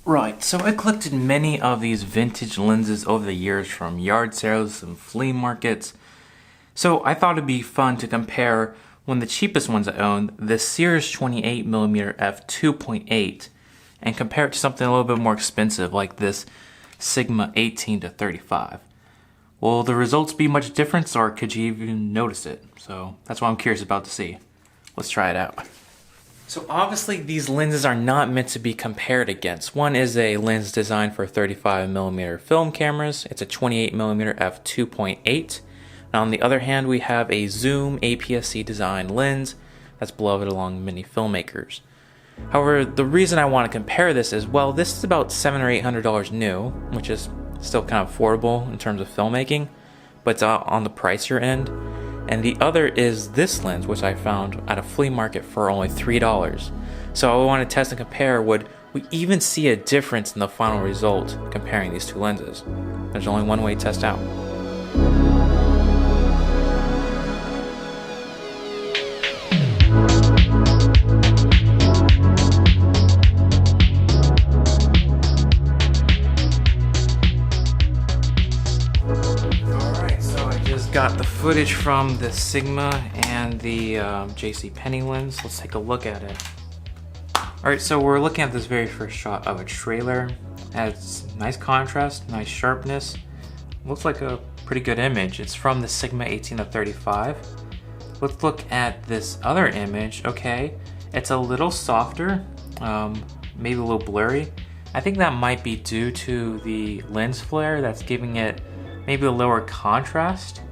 Right, so I collected many of these vintage lenses over the years from yard sales and flea markets. So I thought it'd be fun to compare one of the cheapest ones I owned, the Sears 28mm f2.8, and compare it to something a little bit more expensive like this Sigma 18-35. Will the results be much different, or could you even notice it? So that's what I'm curious about to see. Let's try it out. So obviously these lenses are not meant to be compared against. One is a lens designed for 35mm film cameras. It's a 28mm f2.8. Now on the other hand, we have a Zoom APS-C design lens that's beloved among many filmmakers. However, the reason I want to compare this is, well, this is about $700 or $800 new, which is still kind of affordable in terms of filmmaking, but it's on the pricier end. And the other is this lens, which I found at a flea market for only $3. So I want to test and compare, would we even see a difference in the final result comparing these two lenses? There's only one way to test out. Got the footage from the Sigma and the JCPenney lens. Let's take a look at it. Alright, so we're looking at this very first shot of a trailer. It has nice contrast, nice sharpness. Looks like a pretty good image. It's from the Sigma 18-35. Let's look at this other image. Okay, it's a little softer, maybe a little blurry. I think that might be due to the lens flare that's giving it maybe a lower contrast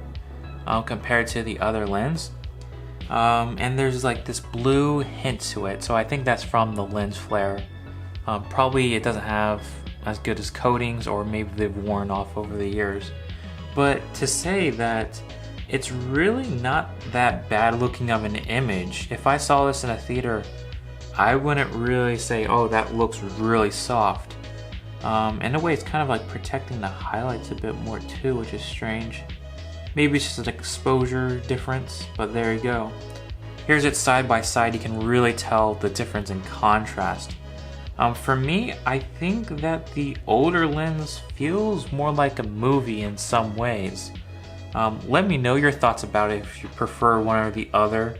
compared to the other lens. And there's like this blue hint to it, so I think that's from the lens flare. Probably it doesn't have as good as coatings, or maybe they've worn off over the years. But to say that it's really not that bad looking of an image, if I saw this in a theater, I wouldn't really say, oh, that looks really soft. In a way, it's kind of like protecting the highlights a bit more too, which is strange. Maybe it's just an exposure difference, but there you go. Here's it side by side. You can really tell the difference in contrast. For me, I think that the older lens feels more like a movie in some ways. Let me know your thoughts about it if you prefer one or the other.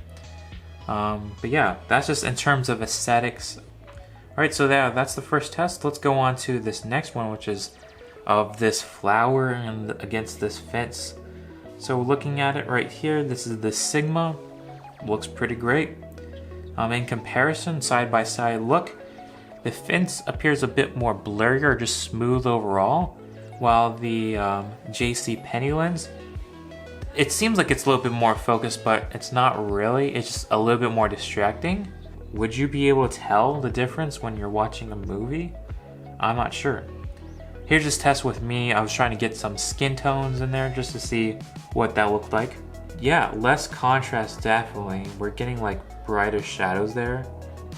But yeah, that's just in terms of aesthetics. Alright, so that's the first test. Let's go on to this next one, which is of this flower and against this fence. So looking at it right here, this is the Sigma. Looks pretty great. In comparison, side by side look, the fence appears a bit more blurry or just smooth overall, while the JCPenney lens, it seems like it's a little bit more focused, but it's not really. It's just a little bit more distracting. Would you be able to tell the difference when you're watching a movie? I'm not sure. Here's this test with me. I was trying to get some skin tones in there just to see what that looked like. Yeah, less contrast definitely. We're getting like brighter shadows there.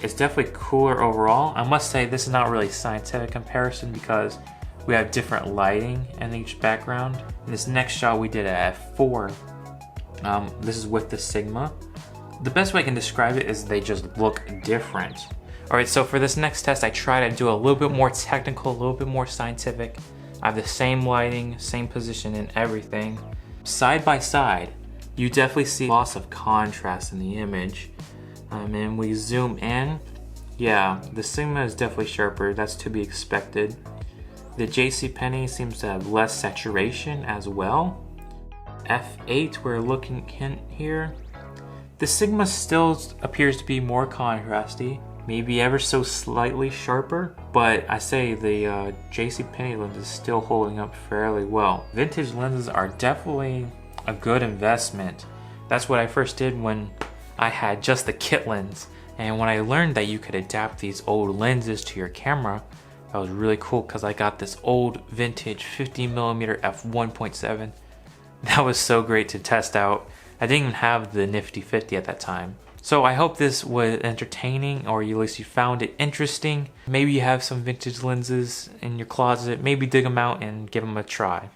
It's definitely cooler overall. I must say this is not really scientific comparison because we have different lighting in each background. In this next shot we did at f4. This is with the Sigma. The best way I can describe it is they just look different. Alright, so for this next test, I try to do a little bit more technical, a little bit more scientific. I have the same lighting, same position and everything. Side by side, you definitely see loss of contrast in the image. And we zoom in. Yeah, the Sigma is definitely sharper, that's to be expected. The JCPenney seems to have less saturation as well. F8, we're looking in here. The Sigma still appears to be more contrasty, maybe ever so slightly sharper, but I say the JCPenney lens is still holding up fairly well. Vintage lenses are definitely a good investment. That's what I first did when I had just the kit lens, and when I learned that you could adapt these old lenses to your camera, that was really cool because I got this old vintage 50mm f1.7. That was so great to test out. I didn't even have the Nifty 50 at that time. So I hope this was entertaining, or at least you found it interesting. Maybe you have some vintage lenses in your closet. Maybe dig them out and give them a try.